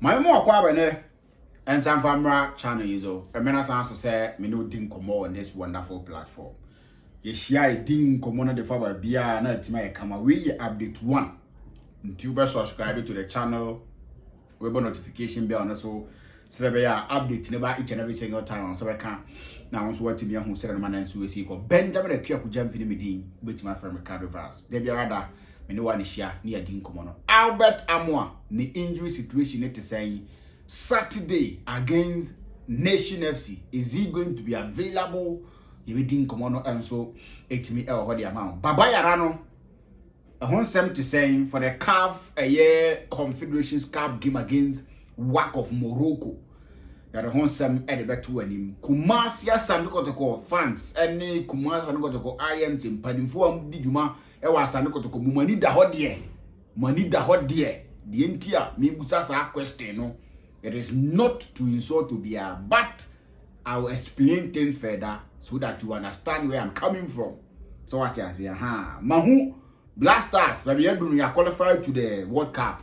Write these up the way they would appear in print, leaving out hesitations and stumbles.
My more kwabene and some famra channel is all. A man sounds to say me no ding come on this wonderful platform. Yeshia ding come on the father bia na tima kama we update 1. Until you subscribe to the channel, we have notification bell and so we are update about each and every single time so I can now so what to be who said man and so we see ko Benjamin a kia ku jam fini medin with my friend Ricardo Vaz. There be rather me no one share near ding come on. Albert Amoah the injury situation it is saying Saturday against Nation FC. Is he going to be available? You didn't come on and so it me the amount. Baba Yara no a wholesome to saying for the CAF a year Confederations Cup game against WAC of Morocco. That a wholesome at the better him. Kumasi Asante Kotoko'S fans any Kumasi Asante Kotoko'S IMs in Padinfo di Juma ewa Asante Kotoko'S money da hodie. Money da hodie. The entire me busa sa question no. It is not to insult to be a, but I will explain things further so that you understand where I'm coming from. So what I say, Mahu Blasters, baby, you are qualified to the World Cup.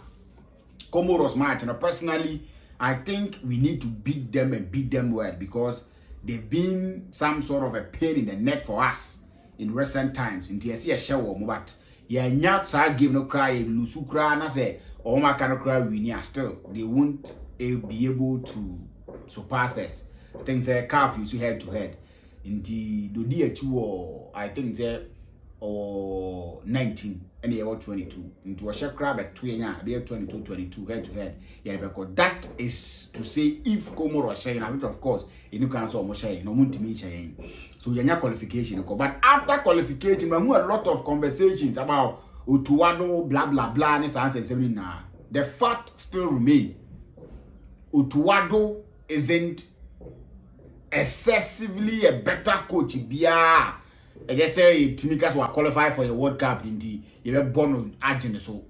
Comoros match, and personally, I think we need to beat them and beat them well because they've been some sort of a pain in the neck for us in recent times. In TSC, a show, but yeah, not side game no cry, lose cry, and I say, oh my kind of cry, we need still. They won't be able to surpass us. Things like calf you see head to head. In the DH2 I think they or 19 and they were 22 into a share crab at 2 be 22 head to head. Yeah, because that is to say if Komoro was sharing, of course, you can so much sharing, no multi sharing. So you're not qualification. But after qualification, we have a lot of conversations about Utuado, blah blah blah, and the fact still remains. Utuado isn't excessively a better coach. I just say Timikas were qualified for a World Cup in the you were born with Argentina, so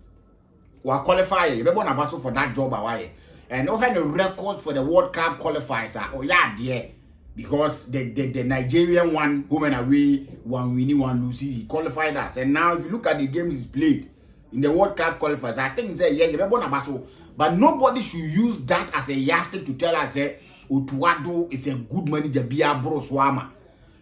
were qualified, you were born about for that job away. And no kind of record for the World Cup qualifiers are oh yeah dear because the Nigerian one women away one winning one losing he qualified us. And now if you look at the games he's played in the World Cup qualifiers, I think say yeah you were born about so. But nobody should use that as a yardstick to tell us that Utuado is a good manager, Bia Bro Swama.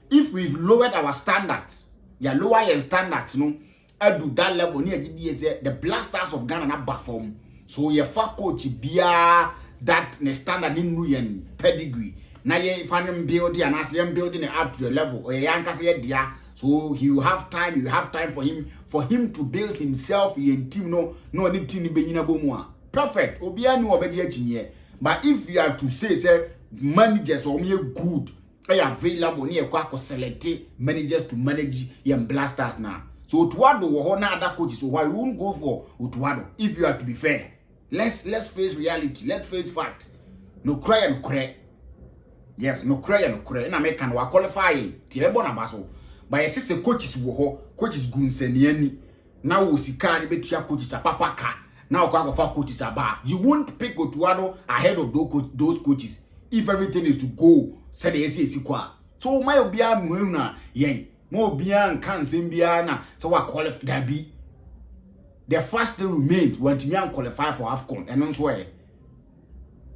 If we've lowered our standards, lower your standards, no, I do that level near the Blasters of Ghana not perform. So your fat coach Bia that the standard in Ruyan pedigree. Now you find him building and as him building it up to the level or dia. So you have time for him to build himself in team no any team benyina bomwa. Perfect. Obianu obedi but if you are to say managers or me good are available near kwako select managers to manage young Blasters now. So Utuado or other coaches, so why we won't go for Utuado if you are to be fair. Let's face reality, let's face fact. No cry and cry. Yes, no cry and cry. And American were qualifying. Tiebona baso. But I say coaches coaches Gunseniani. Now we see carry betia coaches a papaka. Now coaches are bar. You won't pick Utuado ahead of those coaches if everything is to go. Said the SEC. So my obia muna yen. Mo bian can simbiana. So what qualify that be? The first thing remains when Timian qualify for AFCON and non swear.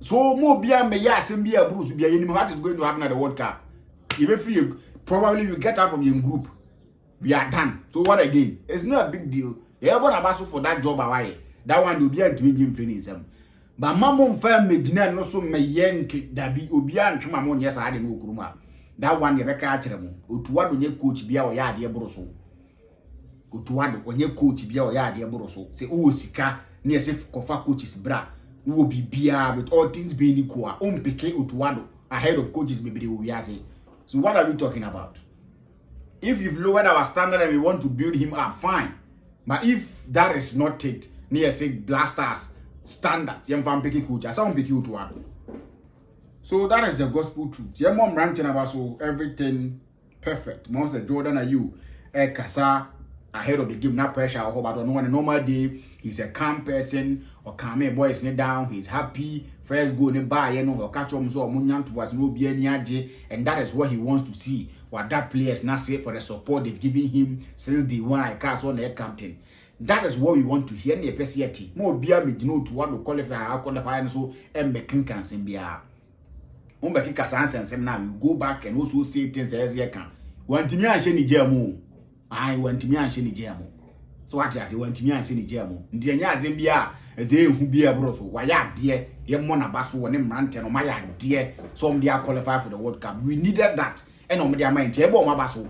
So more bian me ya simbia Bruce be any what is going to happen at the World Cup. If you probably you get out from your group. We are done. So what again? It's not a big deal. You ever about for that job away. That one will be able to make him finish them. But Mamma firm me dinner no so me yen that be obian to Mamma yes I didn't know that one you catch them. Utuado when you coach be our yard dear broso. Utuado when you coach be our yard dear broso. Say oh sika near safe cofa coaches bra will be beer with all things being equal. Peke Utuado ahead of coaches maybe will be say. So what are we talking about? If you've lowered our standard and we want to build him up, fine. But if that is not it, near say Blasters standards, young fan picky coach, I saw pick you to add. So that is the gospel truth. Your mom ranting about so everything perfect. Monster Jordan are you, Kasa ahead of the game, not pressure or but on one normal day. He's a calm person or calm boys knee down, he's happy, first go nearby, or catch him so munyan towards no be any and that is what he wants to see. What that player is not safe for the support they've given him since the one I cast on their captain. that is what we want to hear. Any PCT more beer me to what to qualify and so and be kinkans in beer. Umbeki Asante and now you go back and also say things as you can. Want me and Shani Jamu. I want me and Shani Jamu. So what I want me and Shani Jamu. Ndianya Zimbia as they who be a broso. Why ya dear, your mona basso and Mranton or my dear, some they are qualified for the World Cup. We needed that. And on their mind, Jebo Mabasso.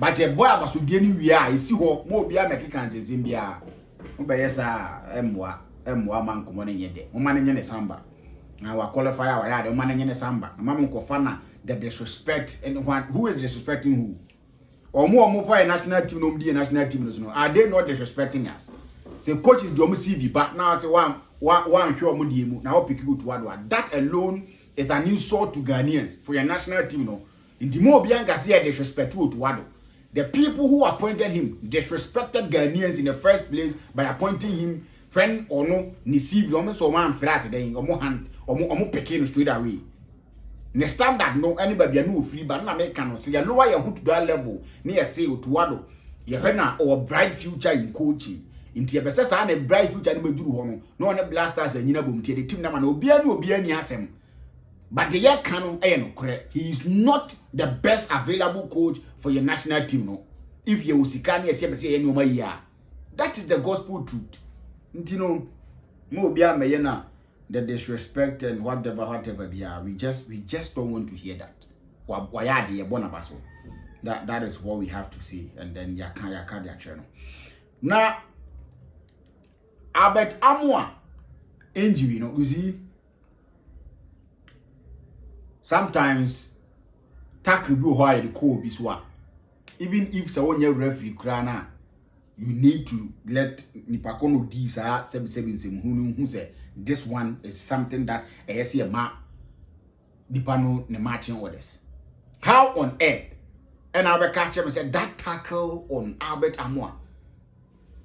But a boy was getting we are, I see what more beer Mexicans is in beer. Ubayesa, Amoah man commoning yet. Woman in Samba. Our qualifier, I had a man in Samba. Mamma Kofana, that disrespect and who is disrespecting who? Or more for a national team, no national team. Are they not disrespecting us? Say, coach is domicile, but now say one sure Mudimu, now pick you to one. That alone is an insult to Ghanaians for your national team. No, in the more Bianca say disrespect to Wado. The people who appointed him disrespected Ghanaians in the first place by appointing him when or no receive almost so one phrase then or more hand or more picking straight away. The standard no anybody no free but na make no say you lower your to that level near say to Wado. You have or bright future in coaching. Into your best a bright future in Meduru no one blasters and Yinabum the team na man obi ani asem. But the year canon, he is not the best available coach for your national team. No, if you see that is the gospel truth. You know, more be a the disrespect and whatever be. We just don't want to hear that. Why are they Bonabaso? That is what we have to say, and then ya can't channel. Now, Albert Amoah injury, you know, you see. Sometimes tackle be why the call be so. Even if someone your referee crana, you need to let Nipakono D sa 77 who say this one is something that I see a ma Dipano ne matching orders. How on earth? And Albert catch him and said that tackle on Albert Amoah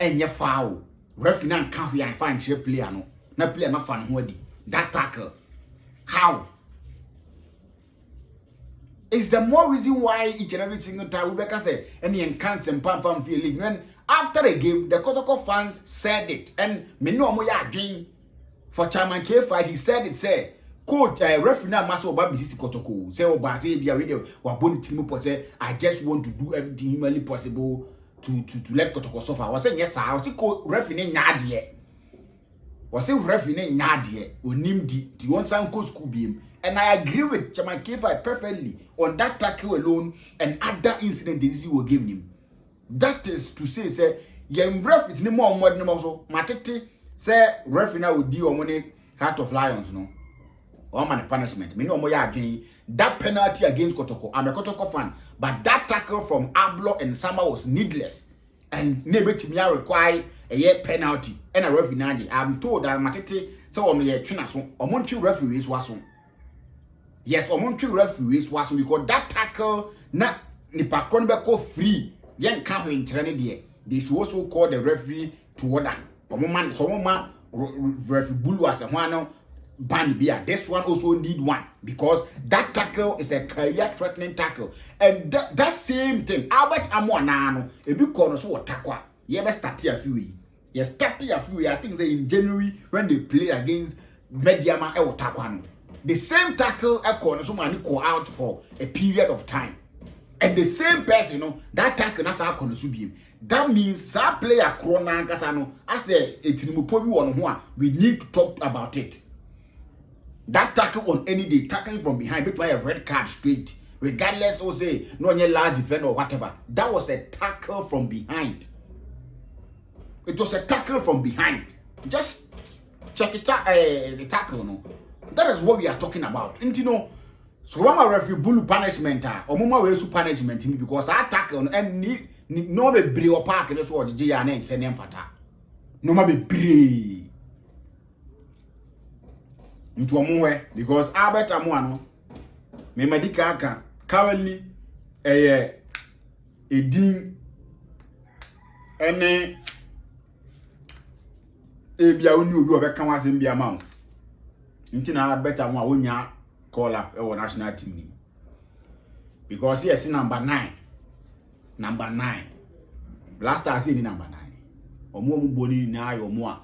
and your foul. Referee nan can't and find shape player no. Na player not fan who that tackle. How? It's the more reason why each and every single time Rebecca said, and he encanced and Pan Field League. When after a game, the Kotoko'S fans said it, and Menomoya dream for Chairman K5, he said it, say, Coach, referee now must obey this Kotoko'S. Say, Obasi, be a radio, Wabun Timupo say, I just want to do everything humanly possible to let Kotoko'S suffer. I was saying, yes, sir, I was saying, referee Nadia. Was saying, referee Nadia, Unimdi, the one sound coach could be him. And I agree with Chairman K5 perfectly on that tackle alone and other incident they will give him. That is to say, you ref it's no more than also. Matete say referee now will deal money Heart of Lions, no. Or man punishment. Me no more again. That penalty against Kotoko. I'm a Kotoko fan, but that tackle from Ablo and Sama was needless. And never to me require a year penalty and a referee. I'm told that Matete so on the trainer so among two referees was on. Yes, among two referees was because that tackle na nipa kronbeko free. Yen can't in training there. They should also call the referee to order. Man, so man referee Bulu as a one ban beer. This one also need one because that tackle is a career-threatening tackle. And that same thing, Albert Amoah nano, a big corner so tackle. You ever start a few? Yes, start a few. I think say in January when they played against Mediama El Takwano. The same tackle a corner so man go out for a period of time. And the same person, you know, that tackle that's how corner be. That means that player corner kasano. I say we need to talk about it. That tackle on any day, tackling from behind, people a red card straight. Regardless of say no any large defender or whatever. That was a tackle from behind. It was a tackle from behind. Just check it out, the tackle, no. That is what we are talking about. And you know, so when a referee bully punishment, or mama will punishment because I tackle and no be brave or park and that's what the GNA and send them fata. No ma be brave. Into a more because Albert Amoah no me medika currently a dean ene bia oni obi obeka wasem bia ma nti na Albert Amoah wonya call up our national team because yes number 9 last time I see number 9 Omo boni na Amoah.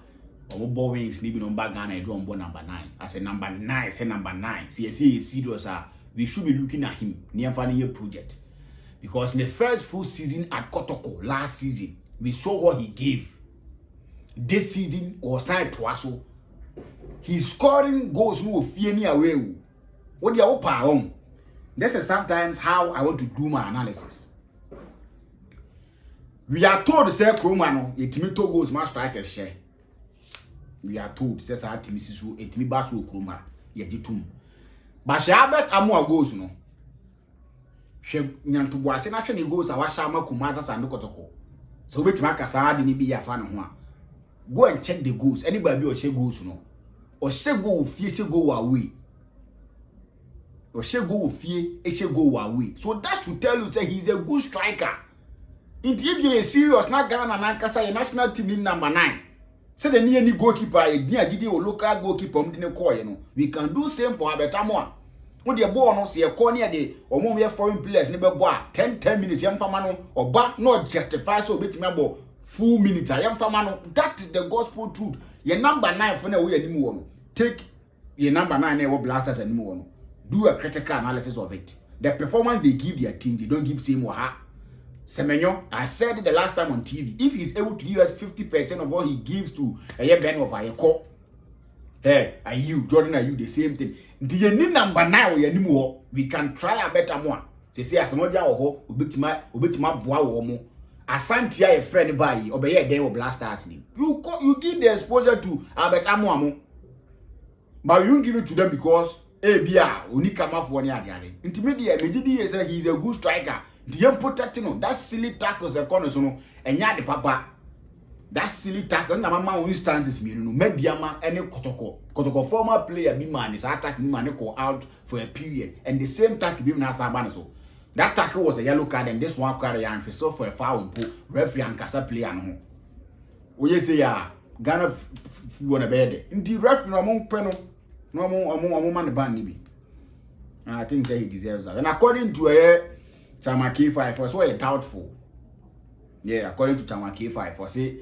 Omo bowings ni bi no bag Ghana do number 9. I say number 9, say number 9. See serious we should be looking at him near finding a project. Because in the first full season at Kotoko'S last season, we saw what he gave. This season or side to us, he's scoring goals no fear ni away. What the open? This is sometimes how I want to do my analysis. We are told to say Kromano, it me to goals must strike a share. We are told says our team is so it me basu Kroma, Yajitum. But she bet Amoah goes no. She nyantu boase na hwe ne goals awashama kumaza sando Kotoko'S. So we make kasa de ni bi ya fa no ho a. Go and check the goals. Anybody or she goals no. Or she go fie she go away. Or she go fie she go away. So that should tell you say he's a good striker. If you are serious, not Ghana and Ankasa, your national team in number 9. Say the near goalkeeper, a near or local goalkeeper, we can do same for Amoah. When the ball no see a corner day or more foreign players never boy 10 minutes young famano or back not justify so bit member full minutes young famano. That is the gospel truth. Your number 9 for no way anymore. Take your number 9 never blasters anymore. Do a critical analysis of it. The performance they give their team, they don't give same or her. Semenyo, I said it the last time on TV. If he's able to give us 50% of what he gives to a year Ben of a call, hey, are you, Jordan, are you the same thing? The number 9 anymore. We can try a better one. Say Asamoah or Ubitima Boa Asante a friend by obey a day of blasters. You give the exposure to Amoah, but you don't give it to them because ABR only come off 1 year. Intermediate, he's a good striker. The protecting on that silly tackles the corners and yard papa. That silly tackle, na mama only stances me, mediama any Kotoko'S former player be man is attacking man go out for a period, and the same tackle be na Sabana so. That tackle was a yellow card, and this one card and so for a foul and pull referee and Casa player no. We say Ghana wanna bed. Indeed, referee among penal, no among man the ban nibi. I think say he deserves that. And according to a Chama K5 for so doubtful. Yeah, according to Chama K5 for say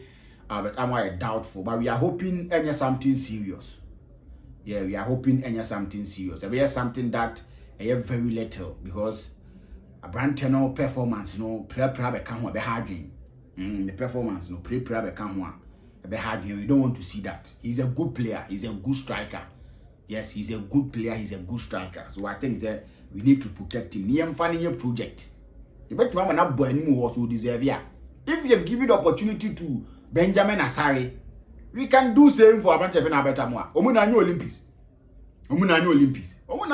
Amoah doubtful, but we are hoping any something serious. Yeah, we are hoping any something serious. We have something that very little because a brand tenor performance, pre-prab can be hard. The performance, pre-prab can be hard. We don't want to see that. He's a good player. He's a good striker. Yes, he's a good player. He's a good striker. So I think that we need to protect him. Near finding a project. You bet mama not boy anymore so deserve ya. If you have given the opportunity to Benjamin Asare, we can do same for Asante and Amoah. Omuna Olympics. Omuna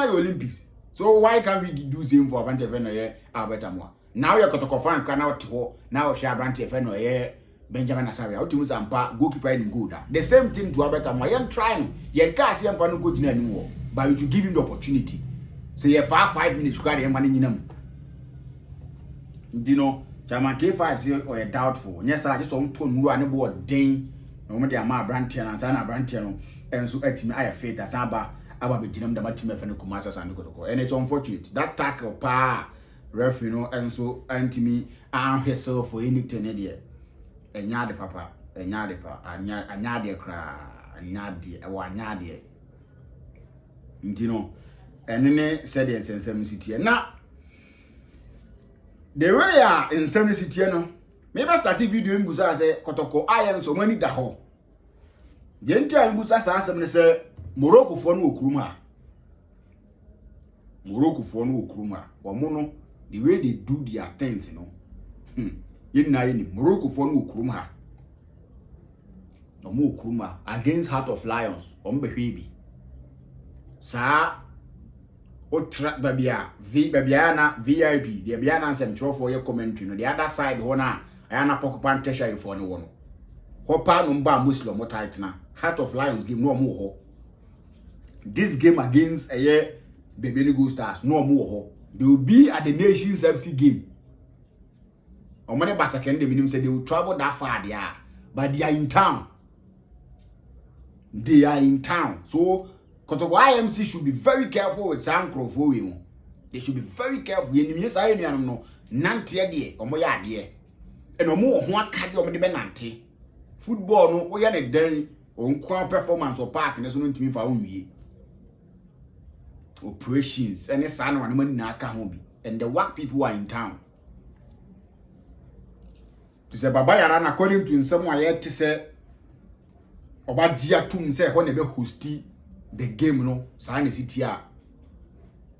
Olympics. So why can't we do same for Asante and Amoah? Now you're Kotoko'S can out to now share Asante and Benjamin Asare. How to use Ampa goalkeeper in good. The same thing to Amoah. You're trying. You can't see Ampa no go anymore. But you should give him the opportunity. So you have 5 minutes to carry money in them. You know, Chama K5 or a doubtful. Yes, I just want to know an board ding. No matter my brantian and Sana brantian, and so at me I have faith as Aba be Jinam the Matima and Kumasas and Kotoko'S. And it's unfortunate that tackle ref, and so anti me and herself for anything idiot. And yard papa, and yard papa, and yard cry, and yard, you know. And then said yes in 7 city. Now, the way in 7 city, maybe I started video in Busa say Kotoko'S I am so many daho. The entire Busa say Morocco for no Kruma. Or mono, the way they do their things, Morocco for no Kruma. No more Kruma against Heart of Lions, baby. Sir. Babiana VIP, the Biana and for your commentary. The other side, I am a pocket treasury for no one. Hopa numba Muslim, what tightener. Heart of Lions give no more hope. This game against a year, Baby Go Stars, no more hope. They will be at the Nations FC game. On Monday, Basaken, the minimum said they will travel that far, but they are in town. So, Kotoko'S IMC should be very careful with Sam Crawford. They should be very careful. Yes, I know. Nanti ade, omo ya ade. And omo ho akade omo de be nante. football no wo ya ne den on kwa performance or park ne so no ntimi fa onwie operations and sa na wan mani na aka ho bi and the work people are in town to say baba Yara na according to nsem wa ye te say oba dia tum say ho na be hosti the game no sa na city a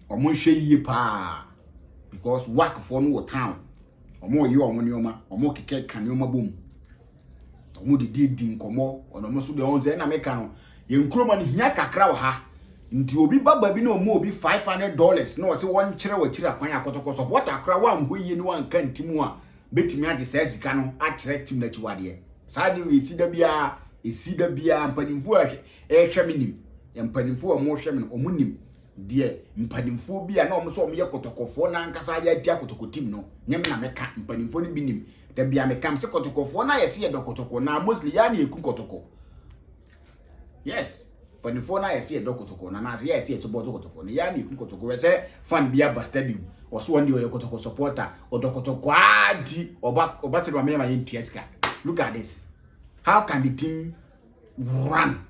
omo hwe yie pa because work for no town omo yi omo nioma omo keke kan nioma bom omo di nkomo ono so de onze na meka no ye nkroma no hia kakra wo ha nti obi baba bi na omo obi $500 na o se won kire wa kire akwan akotoko support akra wa mho yie ni wan kan timu a betimi ade sa sika no attract team na chiwade sa de we si da bia mpanimfo ehwe minim mpanimfo omo hwe minim omo nim de mpanimfo bia na omo so omo ye kotokofo na nkasa ya dia kotoko team no nyem na meka mpanimfo ni binim da bia meka se kotokofo na yesi ye dokotoko na mostly ya na eku kotoko yes mpanimfo na yesi ye dokotoko na na yesi ye chebo dokotoko na ya na eku kotoko we se fan bia ba stadium oso won de ye kotoko supporter odokotoko adi oba se do me ma ye ntiaska. Look at this. How can the team run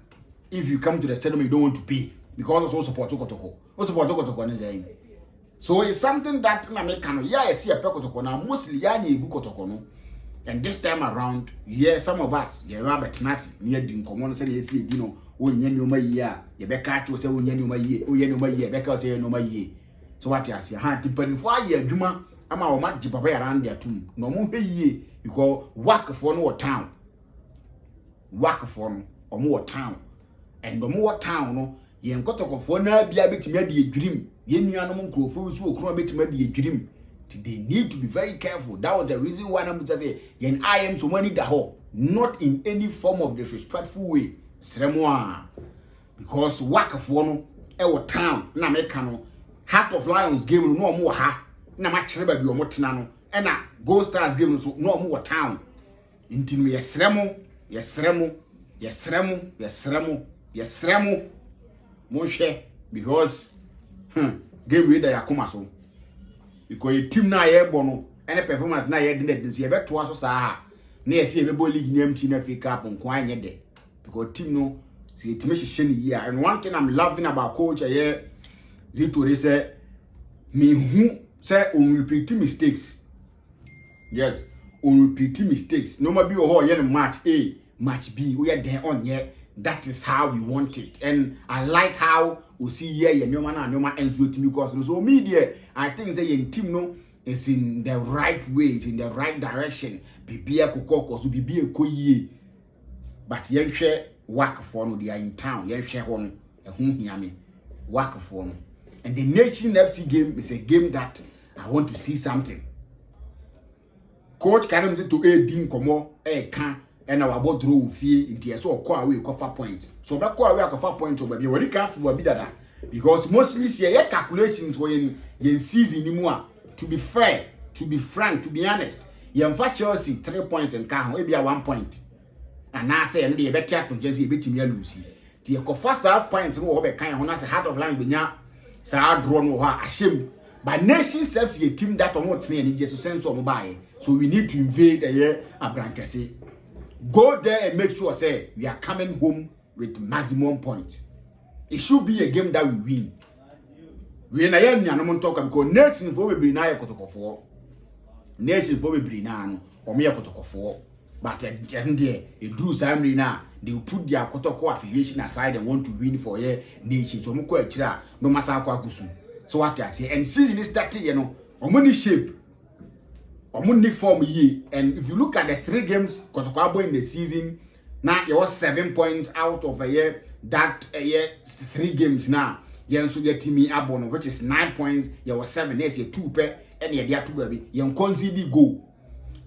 if you come to the stadium you don't want to pay because also support Kotoko? Also support Kotoko is saying. So it's something that na make can yeah I see a Kotoko now mostly ya ni egu Kotoko no. And this time around, yeah, some of us, yeah, Robert Nasi near din common say yes, you know, when you my year, you be catch you say when you my year, when you my year, because you know my year. So what you say, ha, depending for year, Juma, I'm our match around there too. No more year because work for no town. Work for no more town. And the more town, no, ye Kotoko for na be able to make a dream. Ye knew animal crew for which will come to make a dream. They need to be very careful. That was the reason why I'm saying, yen I am so many the whole, not in any form of disrespectful way. Sremwa. Because work for no, our town, na mekano, Heart of Lions game no more ha, na match reba bi omo tinano, and na Gold Stars game so no more town. Intinu yesremo, monshe, because game with the yakuma so. Because a team na ye bono any performance na ye didn't see be to aso sa na ye see e be league name team FA Cup nkwan ye de because team no see team hye ni year. And one thing I'm loving about coach here Zito say me who say on repeat mistakes. Yes, on repeat mistakes. No ma be o ye match A, match B, we are there on here. That is how we want it. And I like how we see here no man ends with me because so media I think say your team no is in the right way, it's in the right direction. Bibia Kotoko'S bibia koyie. But yen share work for no they are in town. Yen share one work for no. And the Nation FC game is a game that I want to see something. Coach carry me to 18 komo can and our board draw fee into so call away cover points. So back call away cover points over be very careful be that because mostly see calculations when yen season anymore. To be fair, to be frank, to be honest, yen for Chelsea 3 points and can maybe 1 point. And now say and the better to just be me lose. The first half points no be kind of as a Heart of Lions benya sa draw no ha ashamed. But Nation FC a team that almost me and just sense of buy. So we need to invade the year Abrankase. Go there and make sure say we are coming home with maximum points. It should be a game that we win. We na yen no talk because Nation for we na Kotoko. Nation for we na no o me Kotoko. But there it do Samri na they will put their Kotoko affiliation aside and want to win for a Nation. So mo ko akira no masa kwa kusu. So what I say and season is starting you know money shape money form ye. And if you look at the 3 games Kotoko in the season now it was 7 points out of a year that a year 3 games now yen so get me abono which is 9 points there was 7 yes you 2 pair and you there 2 baby yen concede goal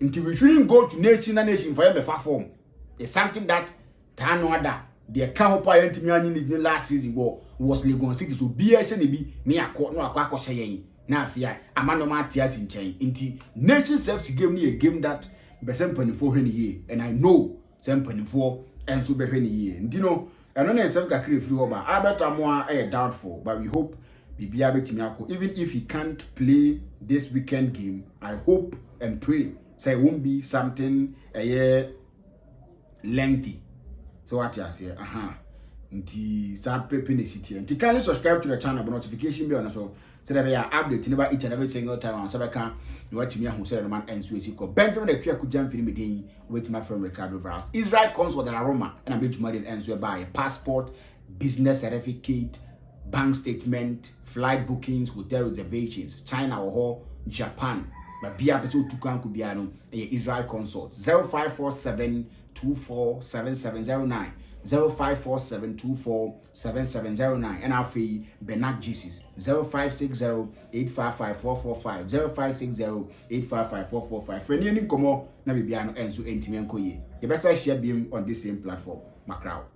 until we shouldn't go to nation for a form. It's something that no other the Kahopa Antimian last season was Legon City to be a be me a court no a say na fear a man no Matias in chain into Nation self gave me a game that be sempany for any year and I know sempany for and so be any year and you know and on self kakri free over Albert Amoah doubtful but we hope Bibia Betimiako even if he can't play this weekend game I hope and pray say it won't be something a year lengthy. So what you say? Nti sa pepe ne city. Nti kindly subscribe to the channel, but notification bell so that we are update never each and every single time on Sabaka. You want me who said the man and Suezi called Benjamin the Pia could jump film meeting with my friend Ricardo Varas. Israel comes with an aroma and I'm rich money and so buy a passport, business certificate, bank statement, flight bookings, hotel reservations, China or Japan. But be episode 2 could be an Israel consult 0547 247709 0547247709 and our fee Bernard Jesus 0560855445 0560855445 for any komo na bibiano enso entimenko ye. You better share beam on this same platform. Macrow.